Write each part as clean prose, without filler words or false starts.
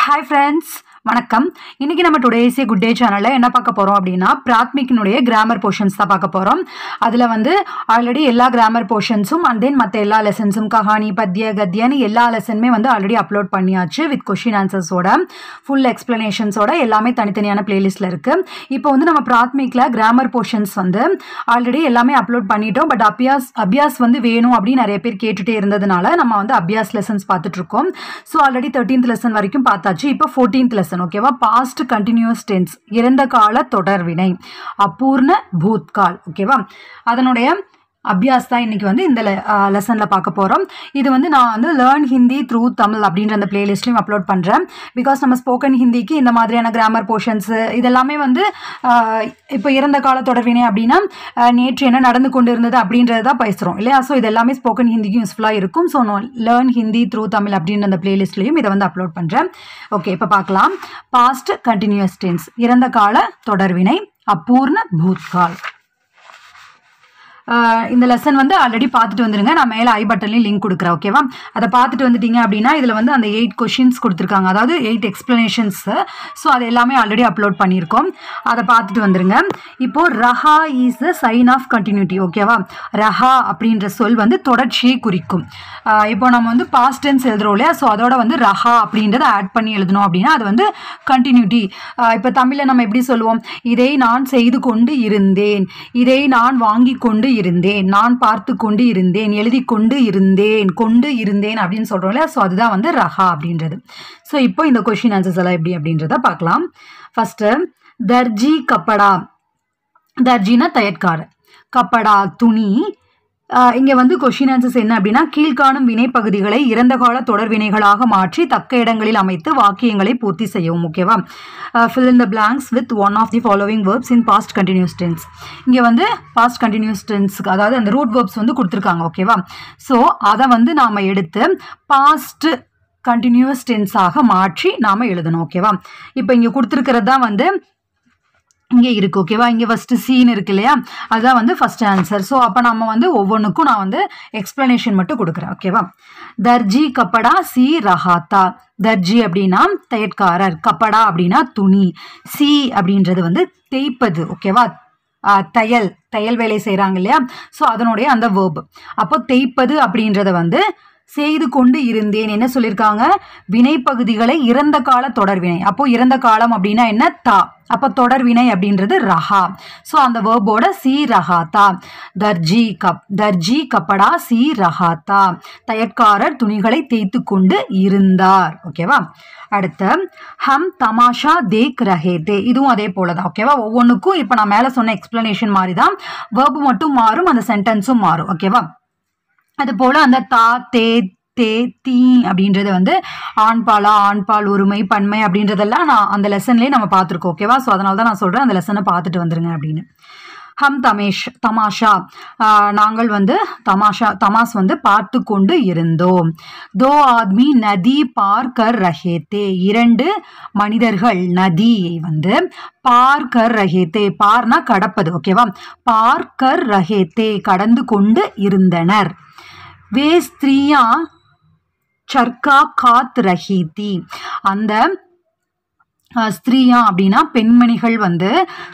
Hi friends, வணக்கம். இன்னைக்கு நம்ம today is a good day சேனல்ல என்ன பார்க்க போறோம் அப்படின்னா பிராத்மிக்கினுடைய கிராமர் போர்ஷன்ஸ் தான் பார்க்க போறோம். அதுல வந்து ஆல்ரெடி எல்லா கிராமர் போர்ஷன்ஸும் அண்ட் தென் மற்ற எல்லா லெசன்ஸும் கஹானி பத்ய கத்யன்னு எல்லா லெசனுமே வந்து ஆல்ரெடி அப்லோட் பண்ணியாச்சு வித் கொஸ்டின் ஆன்சர்ஸோட ஃபுல் எக்ஸ்பிளனேஷன்ஸோட எல்லாமே தனித்தனியான பிளேலிஸ்ட்ல இருக்கு. இப்போ வந்து நம்ம பிராத்மிக்ல கிராமர் போர்ஷன்ஸ் வந்து ஆல்ரெடி எல்லாமே அப்லோட் பண்ணிட்டோம். பட் அபியாஸ் வந்து வேணும் அப்படின்னு நிறைய பேர் கேட்டுட்டே இருந்ததுனால நம்ம வந்து அபியாஸ் லெசன்ஸ் பார்த்துட்டு இருக்கோம். ஸோ ஆல்ரெடி 13th லெசன் வரைக்கும் பார்த்தாச்சு. இப்போ 14th லெசன் ஓகேவா, பாஸ்ட் கண்டினியூஸ் டென்ஸ் இறந்த கால தொடர்வினை அபூர்ண பூத்கால் ஓகேவா, அதனுடைய அபியாஸ் தான் இன்னைக்கு வந்து இந்த லெசன்ல பார்க்க போறோம். இது வந்து நான் வந்து லேர்ன் ஹிந்தி த்ரூ தமிழ் அப்படின்ற அந்த பிளேலிஸ்ட்லையும் அப்லோட் பண்றேன். பிகாஸ் நம்ம ஸ்போக்கன் ஹிந்திக்கு இந்த மாதிரியான கிராமர் போர்ஷன்ஸ் இதெல்லாமே வந்து இப்போ இறந்த கால தொடர்வினை அப்படின்னா நேற்று என்ன நடந்து கொண்டு இருந்தது அப்படின்றது தான் பேசுறோம் இல்லையா. ஸோ இது எல்லாமே ஸ்போக்கன் ஹிந்திக்கும் யூஸ்ஃபுல்லாக இருக்கும். So learn Hindi through Tamil அப்படின்ற அந்த பிளேலிஸ்ட்லையும் இதை வந்து அப்லோட் பண்றேன். ஓகே, இப்போ பார்க்கலாம். பாஸ்ட் கண்டினியூஸ் டென்ஸ் இறந்த கால தொடர்வினை அபூர்ண பூத்கால். இந்த லெசன் வந்து ஆல்ரெடி பார்த்துட்டு வந்துருங்க. நான் மேலே ஐ பட்டன்லையும் லிங்க் கொடுக்குறேன் ஓகேவா. அதை பார்த்துட்டு வந்துட்டீங்க அப்படின்னா இதில் வந்து அந்த 8 கொஷின்ஸ் கொடுத்துருக்காங்க, அதாவது 8 எக்ஸ்பிளனேஷன்ஸ். ஸோ அது எல்லாமே ஆல்ரெடி அப்லோட் பண்ணியிருக்கோம். அதை பார்த்துட்டு வந்துருங்க. இப்போ Raha is the sign of continuity ஓகேவா. ரஹா அப்படின்ற சொல் வந்து தொடர்ச்சியை குறிக்கும். இப்போ நம்ம வந்து பாஸ்ட் டென்ஸ் எழுதுறோம் இல்லையா. ஸோ அதோட வந்து ரஹா அப்படின்றத ஆட் பண்ணி எழுதணும் அப்படின்னா அது வந்து கண்டினியூட்டி. இப்போ தமிழில் நம்ம எப்படி சொல்லுவோம், இதை நான் செய்து கொண்டு இருந்தேன், இதை நான் வாங்கி கொண்டு இருந்தேன், நான் பார்த்து கொண்டு இருந்தேன், எழுதி கொண்டு இருந்தேன் அப்படின்னு சொல்றோம் இல்லையா. ஸோ அதுதான் வந்து ரஹா அப்படின்றது. ஸோ இப்போ இந்த கொஸ்டின் ஆன்சர்ஸ் எல்லாம் எப்படி அப்படின்றத பார்க்கலாம். ஃபர்ஸ்ட் தர்ஜி கப்படா, தர்ஜினா தையற்காரர், கப்படா துணி. இங்கே வந்து கொஸ்டின் ஆன்சர்ஸ் என்ன அப்படின்னா கீழ்காணும் வினைப்பகுதிகளை இறந்த கால தொடர் வினைகளாக மாற்றி தக்க இடங்களில் அமைத்து வாக்கியங்களை பூர்த்தி செய்யவும் ஓகேவா. fill in the blanks with one of the following verbs in past continuous tense. இங்கே வந்து past continuous tense அதாவது அந்த ரூட் verbs வந்து கொடுத்துருக்காங்க ஓகேவா. ஸோ அதை வந்து நாம் எடுத்து past continuous tense ஆக மாற்றி நாம் எழுதணும் ஓகேவா. இப்போ இங்கே கொடுத்துருக்கிறது தான் வந்து இங்கே இருக்கு ஓகேவா. இங்கே ஃபர்ஸ்ட் சீன் இருக்கு இல்லையா, அதுதான் வந்து ஃபர்ஸ்ட் ஆன்சர். ஸோ அப்போ நம்ம வந்து ஒவ்வொன்றுக்கும் நான் வந்து எக்ஸ்பிளனேஷன் மட்டும் கொடுக்குறேன் ஓகேவா. தர்ஜி கப்படா சி ரஹாத்தா. தர்ஜி அப்படின்னா தையற்காரர், கப்படா அப்படின்னா துணி, சி அப்படின்றது வந்து தேய்ப்பது ஓகேவா. தையல் வேலை செய்கிறாங்க இல்லையா. ஸோ அதனுடைய அந்த வேர்ப். அப்போ தேய்ப்பது அப்படின்றத வந்து செய்து கொண்டு இருந்தேன். என்ன சொல்லியிருக்காங்க, வினைப்பகுதிகளை இறந்த கால தொடர்வினை. அப்போ இறந்த காலம் அப்படின்னா என்ன, தா. அப்போ தொடர்வினை அப்படின்றது ரஹா. ஸோ அந்த வேர்போட சி ரஹாத்தா. தர்ஜி கப்படா சி ரஹாத்தா, தையற்காரர் துணிகளை தேய்த்து கொண்டு இருந்தார் ஓகேவா. அடுத்து ஹம் தமாஷா தேக் ரஹே தே, இதுவும் அதே போலதான் ஓகேவா. ஒவ்வொன்றுக்கும் இப்போ நான் மேலே சொன்ன எக்ஸ்பிளனேஷன் மாதிரி தான், வேர்பு மட்டும் மாறும், அந்த சென்டென்ஸும் மாறும் ஓகேவா. அது போல அந்த தா தே தே தீ அப்படின்றது வந்து ஆண்பாலா, ஆண்பால் ஒருமை பன்மை அப்படின்றதெல்லாம் நான் அந்த லெசன்லேயே நம்ம பார்த்துருக்கோம் ஓகேவா. ஸோ அதனால தான் நான் சொல்கிறேன் அந்த லெசனை பார்த்துட்டு வந்துருங்க அப்படின்னு. ஹம் தமாஷா, நாங்கள் வந்து தமாஸ் வந்து பார்த்து கொண்டு இருந்தோம். தோ ஆத்மி நதி பார் கர் ரஹே தே, 2 மனிதர்கள் நதியை வந்து பார் கர் ரஹே தே, பார்னா கடப்பது ஓகேவா, பார் கர் ரஹே தே கடந்து கொண்டு இருந்தனர். வே ஸ்திரியா சர்க்கா காத் ரஹி தி, அந்த ஸ்திரீயா அப்படின்னா பெண்மணிகள் வந்து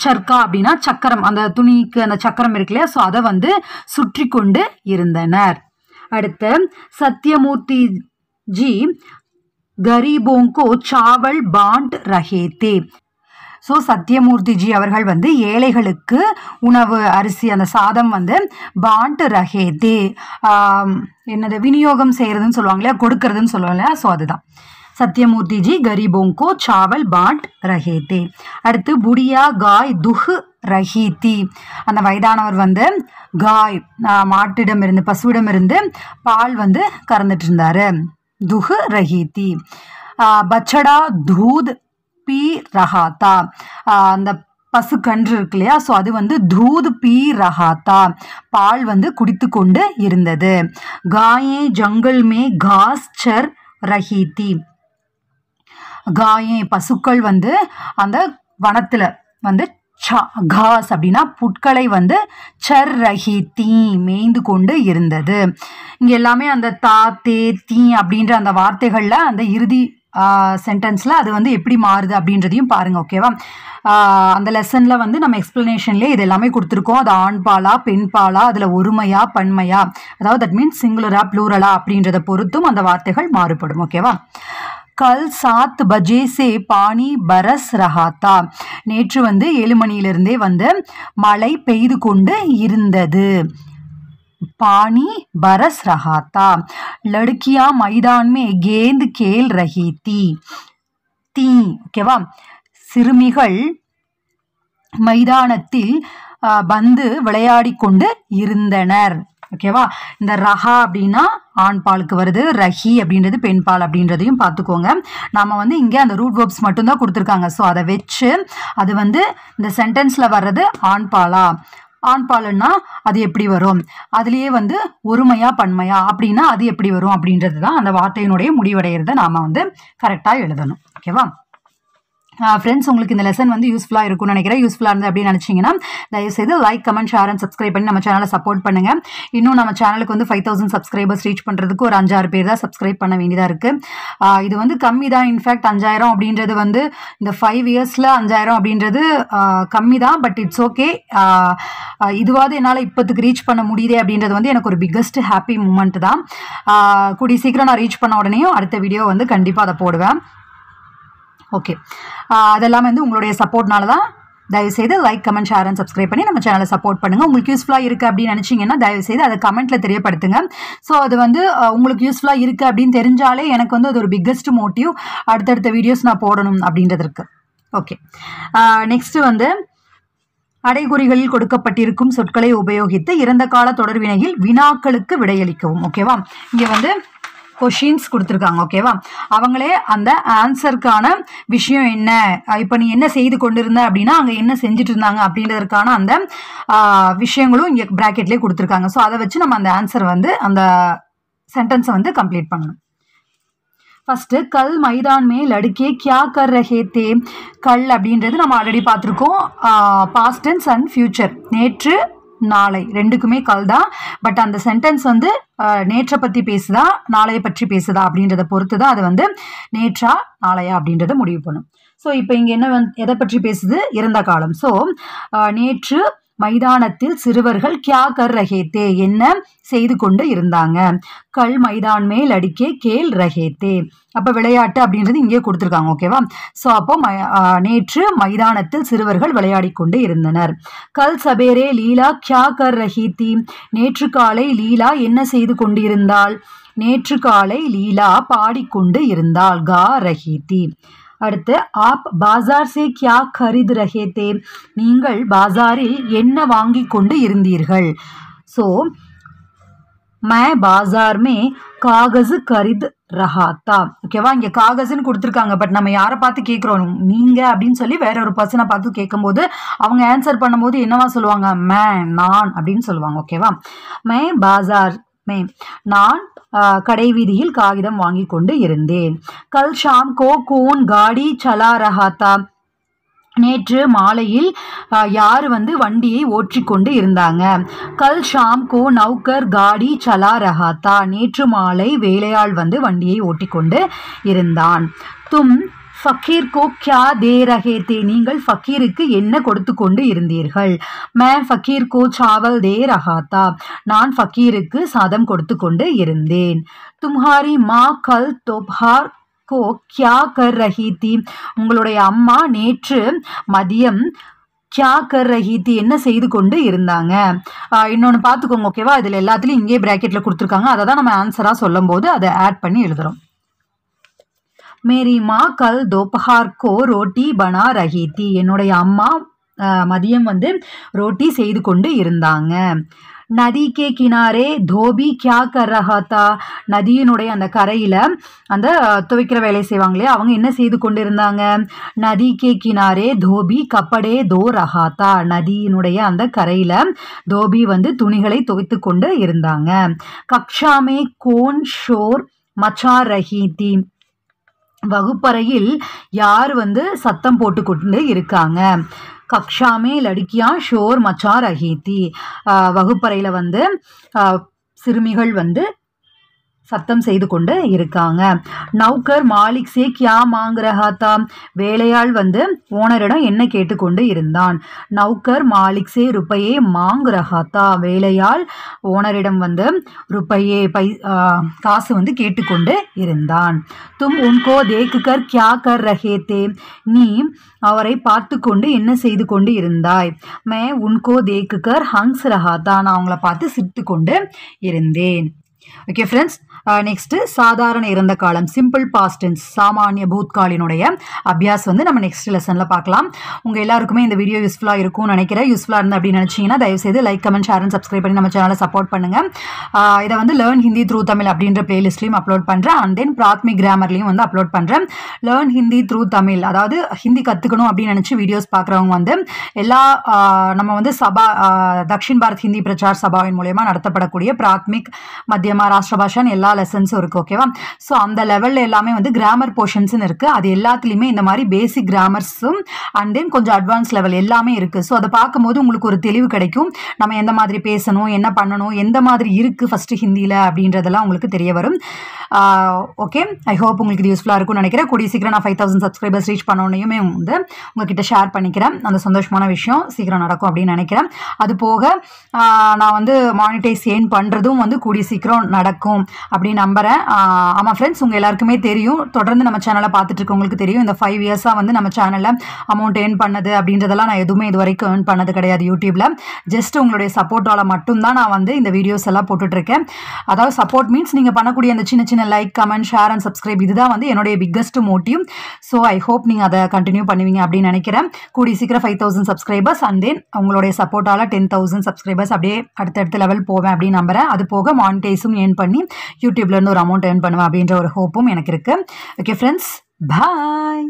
சர்க்கா அப்படின்னா சக்கரம், அந்த துணிக்கு அந்த சக்கரம் இருக்கு இல்லையா. ஸோ அதை வந்து சுற்றி கொண்டு இருந்தனர். அடுத்து சத்யமூர்த்தி ஜி கரீபோங்கோ சாவல் பாண்ட் ரஹே தே. ஸோ சத்யமூர்த்திஜி அவர்கள் வந்து ஏழைகளுக்கு உணவு அரிசி அந்த சாதம் வந்து பாண்ட் ரஹே தே, என்னது விநியோகம் செய்யறதுன்னு சொல்லுவாங்க இல்லையா, கொடுக்கறதுன்னு சொல்லுவாங்க இல்லையா. ஸோ அதுதான் சத்யமூர்த்திஜி கரீபோங்கோ சாவல் பாண்ட் ரஹே தே. அடுத்து புடியா காய் துஹ் ரஹி தி, அந்த வயதானவர் வந்து காய் மாட்டிடம் இருந்து பசுவிடம் இருந்து பால் வந்து கறந்துட்டு இருந்தாரு, துஹ் ரஹி தி. பச்சடா தூத் பி ரஹாத்தா, அந்த பசு கன்று இருக்கு இல்லையா. ஸோ அது வந்து தூத் பி ரஹாத்தா, பால் வந்து குடித்து கொண்டு இருந்தது. காயே ஜங்கல் மே காஸ் சர் ரஹி தி, காயே பசுக்கள் வந்து அந்த வனத்துல வந்து காஸ் அப்படின்னா புட்களை வந்து சர் ரஹி தீ மேய்ந்து கொண்டு இருந்தது. இங்க எல்லாமே அந்த தா தே தீ அப்படின்ற அந்த வார்த்தைகள்ல அந்த இறுதி சென்டென்ஸில் அது வந்து எப்படி மாறுது அப்படின்றதையும் பாருங்கள். ஓகேவா? அந்த லெசனில் வந்து நம்ம எக்ஸ்ப்ளனேஷன்லேயே இது எல்லாமே கொடுத்துருக்கோம். அது ஆண் பாலா பெண் பாலா, அதில் ஒருமையா பன்மையா, அதாவது தட் மீன்ஸ் சிங்குலரா ப்ளூரலா அப்படின்றத பொறுத்தும் அந்த வார்த்தைகள் மாறுபடும். ஓகேவா? கல் 7 பஜே சே பானி பரஸ் ரஹாத்தா. நேற்று வந்து 7 மணியிலிருந்தே வந்து மழை பெய்து கொண்டு இருந்தது. पानी बरस रहा था. लड़कियां मैदान में गेंद खेल रही थी. ஓகேவா? சிறுமிகள் மைதானத்தில் பந்து விளையாடி கொண்டு இருந்தனர். ஓகேவா? இந்த ரஹா அப்படின்னா ஆண் பாலுக்கு வருது, ரஹி அப்படின்றது பெண் பால் அப்படின்றதையும் பார்த்துக்கோங்க. நம்ம வந்து இங்கே அந்த ரூட் வேர்ப்ஸ் மட்டும்தான் கொடுத்துருக்காங்க. ஸோ அதை வச்சு அது வந்து இந்த சென்டென்ஸில் வர்றது ஆண் பாலா, ஆண் பாலுன்னா அது எப்படி வரும், அதுலேயே வந்து ஒருமையா பன்மையா அப்படின்னா அது எப்படி வரும் அப்படின்றது தான் அந்த வார்த்தையினுடைய முடிவடைகிறத நாம் வந்து கரெக்டாக எழுதணும். ஓகேவா? ஃப்ரெண்ட்ஸ், உங்களுக்கு இந்த லெசன் வந்து யூஸ்ஃபுல்லாக இருக்கும்னு நினைக்கிறேன். யூஸ்ஃபுல்லாக இருந்து அப்படின்னு நினச்சிங்கன்னா தயவுசெய்து like, comment, share and subscribe பண்ணி நம்ம சேனலை சப்போர்ட் பண்ணுங்கள். இன்னும் நம்ம சேனலுக்கு வந்து 5000 சப்ஸ்கிரைபர்ஸ் ரீச் பண்ணுறதுக்கு ஒரு 5-6 பேர் தான் சப்ஸ்கிரைப் பண்ண வேண்டியதாக இருக்குது. இது வந்து கம்மி தான். இன்ஃபேக்ட் 5000 அப்படின்றது வந்து இந்த 5 இயர்ஸில் 5000 அப்படின்றது கம்மி தான். But it's okay. இதுவாது என்னால் இப்போத்துக்கு ரீச் பண்ண முடியுதே அப்படின்றது வந்து எனக்கு ஒரு பிக்கஸ்ட் ஹாப்பி மூமெண்ட் தான். கூடிய சீக்கிரம் நான் ரீச் பண்ண உடனேயும் அடுத்த வீடியோ வந்து கண்டிப்பாக அதை போடுவேன். ஓகே, அதெல்லாம் வந்து உங்களுடைய சப்போர்ட்னால தான். தயவுசெய்து like, comment, share and subscribe பண்ணி நம்ம சேனலை சப்போர்ட் பண்ணுங்கள். உங்களுக்கு யூஸ்ஃபுல்லாக இருக்குது அப்படின்னு நினச்சிங்கன்னா தயவுசெய்து அதை கமெண்ட்டில் தெரியப்படுத்துங்க. ஸோ அது வந்து உங்களுக்கு யூஸ்ஃபுல்லாக இருக்குது அப்படின்னு தெரிஞ்சாலே எனக்கு வந்து அது ஒரு பிக்கஸ்ட் மோட்டிவ் அடுத்தடுத்த வீடியோஸ் நான் போடணும் அப்படின்றதுக்கு. ஓகே, நெக்ஸ்ட்டு வந்து அடைகுறிகளில் கொடுக்கப்பட்டிருக்கும் சொற்களை உபயோகித்து இறந்த கால தொடர்வினையில் வினாக்களுக்கு விடையளிக்கவும். ஓகேவா? இங்கே வந்து கொஷின்ஸ் கொடுத்துருக்காங்க. ஓகேவா? அவங்களே அந்த ஆன்சருக்கான விஷயம் என்ன, இப்போ நீ என்ன செய்து கொண்டிருந்த அப்படின்னா அங்கே என்ன செஞ்சுட்டு இருந்தாங்க அப்படின்றதுக்கான அந்த விஷயங்களும் இங்கே ப்ராக்கெட்லேயே கொடுத்துருக்காங்க. ஸோ அதை வச்சு நம்ம அந்த ஆன்சர் வந்து அந்த சென்டென்ஸை வந்து கம்ப்ளீட் பண்ணணும். ஃபஸ்ட்டு கல் மைதான் மே லடுக்கே கியா கர் ரஹே தே. கல் அப்படின்றது நம்ம ஆல்ரெடி பார்த்துருக்கோம். பாஸ்ட் டென்ஸ் அண்ட் ஃபியூச்சர், நேற்று நாளை ரெண்டுக்குமே கல் தான். பட் அந்த சென்டென்ஸ் வந்து நேற்றை பற்றி பேசுதா நாளையை பற்றி பேசுதா அப்படின்றத பொறுத்து தான் அது வந்து நேற்றா நாளையா அப்படின்றத முடிவு பண்ணும். ஸோ இப்போ இங்கே என்ன எதை பற்றி பேசுது? இறந்த காலம். ஸோ நேற்று மைதானத்தில் சிறுவர்கள் கியா கர் ரஹே தே, என்ன செய்து கொண்டு இருந்தாங்க. கல் மைதான் மேல் அடிக்கே கேல் ரஹே தே, அப்போ விளையாட்டு அப்படின்றது இங்கே கொடுத்துருக்காங்க. ஓகேவா? ஸோ அப்போ நேற்று மைதானத்தில் சிறுவர்கள் விளையாடி கொண்டு இருந்தனர். கல் சபேரே லீலா கியா கர் ரஹி தி. நேற்று காலை லீலா என்ன செய்து கொண்டிருந்தாள்? நேற்று காலை லீலா பாடிக்கொண்டு இருந்தாள். கா ரஹி தி. அடுத்து ஆப் பாசார் சே கியா கரித் ரஹே தே. நீங்கள் பாசாரில் என்ன வாங்கி கொண்டு இருந்தீர்கள்? ஸோ மை பாசார் மே காகஸ் கரித் ரஹா தா. ஓகேவா? இங்கே காகஸ்ன்னு கொடுத்துருக்காங்க. பட் நம்ம யாரை பார்த்து கேட்குறோம்? நீங்கள் அப்படின்னு சொல்லி வேற ஒரு பர்சனை பார்த்து கேட்கும்போது அவங்க ஆன்சர் பண்ணும்போது என்னவா சொல்லுவாங்க? மே, நான் அப்படின்னு சொல்லுவாங்க. ஓகேவா? மை பாசார் மே, நான் கடை வீதியில் காகிதம் வாங்கி கொண்டு இருந்தேன். கல் ஷாம் கோ கோன் காடி சலா ரஹா தா. நேற்று மாலையில் யார் வந்து வண்டியை ஓட்டிக்கொண்டு இருந்தாங்க? கல் ஷாம் கோ நௌகர் காடி சலா ரஹா தா. நேற்று மாலை வேலையாள் வந்து வண்டியை ஓட்டிக்கொண்டு இருந்தான். தும் ஃபக்கீர் கோ கியா தே ரஹே தே. நீங்கள் ஃபக்கீருக்கு என்ன கொடுத்து கொண்டு இருந்தீர்கள்? மே ஃபக்கீர் கோ சாவல் தே ரஹா தா. நான் ஃபக்கீருக்கு சாதம் கொடுத்து கொண்டு இருந்தேன். தும்ஹாரி மா கல் தோப்ஹார் கோ கியா கர் ரஹி தி. உங்களுடைய அம்மா நேற்று மதியம் கியா கர் ரஹி தி, என்ன செய்து கொண்டு இருந்தாங்க? இன்னொன்று பார்த்துக்கோங்க. ஓகேவா? இதில் எல்லாத்துலேயும் இங்கே ப்ராக்கெட்டில் கொடுத்துருக்காங்க. அதை தான் நம்ம ஆன்சராக சொல்லும் போது அதை ஆட் பண்ணி எழுதுகிறோம். மேரி மா கல் தோபஹார் கோ ரோட்டி பனா ரஹி தி. என்னுடைய அம்மா மதியம் வந்து ரோட்டி செய்து கொண்டு இருந்தாங்க. நதி கே கினாரே தோபி கியா கர் ரஹா தா. நதியினுடைய அந்த கரையில் அந்த துவைக்கிற வேலை செய்வாங்க இல்லையா, அவங்க என்ன செய்து கொண்டு இருந்தாங்க? நதி கே கினாரே தோபி கப்படே தோ ரஹா தா. நதியினுடைய அந்த கரையில் தோபி வந்து துணிகளை துவைத்து கொண்டு இருந்தாங்க. கக்ஷாமே கோன் ஷோர் மச்சா ரஹி தி. வகுப்பறையில் யார் வந்து சத்தம் போட்டு கொண்டு இருக்காங்க? கக்ஷாமே லடுக்கியா ஷோர் மச்சா ரஹி தி. வகுப்பறையில் வந்து சிறுமிகள் வந்து சத்தம் செய்து கொண்டு இருக்காங்க. நௌகர் மாலிக் சே கியா மாங் ரஹா தா, வேலையாள் வந்து ஓனரிடம் என்ன கேட்டுக்கொண்டு இருந்தான். நௌகர் மாலிக் சே ருப்பையே மாங் ரஹா தா, வேலையாள் ஓனரிடம் வந்து ருப்பையே காசு வந்து கேட்டுக்கொண்டு இருந்தான். தும் உன்கோ தேக்குகர் கியா கர் ரஹே தே, நீ அவரை பார்த்து கொண்டு என்ன செய்து கொண்டு இருந்தாய். மே உன்கோ தேக்குகர் ஹங்ஸ் ரஹா தா, நான் அவங்கள பார்த்து சிரித்து கொண்டு இருந்தேன். ஓகே ஃப்ரெண்ட்ஸ், நெக்ஸ்ட் சாதாரண இறந்த காலம், சிம்பிள் பாஸ்ட் டென்ஸ், சாமானிய பூத்காலினுடைய அபியாஸ் வந்து நம்ம நெக்ஸ்ட் லெசனில் பார்க்கலாம். உங்கள் எல்லாருக்குமே இந்த வீடியோ யூஸ்ஃபுல்லாக இருக்கும்னு நினைக்கிறேன். யூஸ்ஃபுல்லாக இருந்து அப்படின்னு நினச்சிங்கன்னா தயவுசெய்து like, comment, share and subscribe பண்ணி நம்ம சேனலை சப்போர்ட் பண்ணுங்கள். இதை வந்து லேர்ன் ஹிந்தி த்ரூ தமிழ் அப்படின்ற பிளேலிஸ்ட்லையும் அப்லோட் பண்ணுறேன். அண்ட் தென் பிராத்மிக் கிராமர்லையும் வந்து அப்லோட் பண்ணுறேன். லேர்ன் ஹிந்தி த்ரூ தமிழ், அதாவது ஹிந்தி கற்றுக்கணும் அப்படின்னு நினச்சி வீடியோஸ் பார்க்குறவங்க வந்து எல்லா நம்ம வந்து தக்ஷின் பாரத் ஹிந்தி பிரச்சார் சபாவின் மூலயமா நடத்தப்படக்கூடிய பிராத்மிக், மத்தியமா, ராஷ்டிர பாஷான்னு எல்லா லெசன்ஸும் இருக்குது. ஓகேவா? ஸோ அந்த லெவலில் எல்லாமே வந்து கிராமர் போர்ஷன்ஸ்னு இருக்குது. அது எல்லாத்துலேயுமே இந்த மாதிரி பேசிக் கிராமர்ஸும் அண்ட் தென் கொஞ்சம் அட்வான்ஸ் லெவல் எல்லாமே இருக்குது. ஸோ அதை பார்க்கும்போது உங்களுக்கு ஒரு தெளிவு கிடைக்கும். நம்ம எந்த மாதிரி பேசணும், என்ன பண்ணணும், எந்த மாதிரி இருக்குது ஃபஸ்ட்டு ஹிந்தியில் அப்படின்றதெல்லாம் உங்களுக்கு தெரிய வரும். ஓகே, ஐ ஹோப் உங்களுக்கு இது யூஸ்ஃபுல்லாக இருக்கும்னு நினைக்கிறேன். கூடிய சீக்கிரம் நான் 5000 சப்ஸ்கிரைபர்ஸ் ரீச் பண்ணோன்னையுமே வந்து உங்ககிட்ட ஷேர் பண்ணிக்கிறேன். அந்த சந்தோஷமான விஷயம் சீக்கிரம் நடக்கும் அப்படின்னு நினைக்கிறேன். அது போக நான் வந்து மானிட்டைஸ் ஏர்ன் பண்ணுறதும் வந்து கூடிய சீக்கிரம் நடக்கும் அப்படின்னு நம்புகிறேன். ஆமாம் ஃப்ரெண்ட்ஸ், உங்கள் எல்லாருக்குமே தெரியும், தொடர்ந்து நம்ம சேனலை பார்த்துட்டு இருக்கவங்களுக்கு தெரியும், இந்த 5 இயர்ஸாக வந்து நம்ம சேனலில் அமௌண்ட் ஏர்ன் பண்ணது அப்படின்றதெல்லாம் நான் எதுவுமே இது வரைக்கும் ஏர்ன் பண்ணது கிடையாது யூடியூப்பில். ஜஸ்ட் உங்களுடைய சப்போர்ட்டால் மட்டும்தான் நான் வந்து இந்த வீடியோஸ் எல்லாம் போட்டுட்ருக்கேன். அதாவது சப்போர்ட் மீன்ஸ் நீங்கள் பண்ணக்கூடிய அந்த சின்ன சின்ன like, comment, share and subscribe, இதுதான் வந்து என்னுடைய biggest motive. So I hope நீங்கள் அதை கண்டினியூ பண்ணுவீங்க அப்படின்னு நினைக்கிறேன். கூடிய சீக்கிரம் 5000 சப்ஸ்கிரைபர்ஸ் அண்ட் தென் உங்களுடைய சப்போர்ட்டால் 10,000 சப்ஸ்கிரைபர்ஸ் அப்படியே அடுத்தடுத்த லெவல் போவேன் அப்படின்னு நம்புகிறேன். அது போக மானிட்டைஸும் ஏர்ன் பண்ணி யூடியூப்லேருந்து ஒரு அமௌண்ட் ஏர்ன் பண்ணுவேன் அப்படின்ற ஒரு ஹோப்பும் எனக்கு இருக்குது. ஓகே ஃப்ரெண்ட்ஸ், பாய்.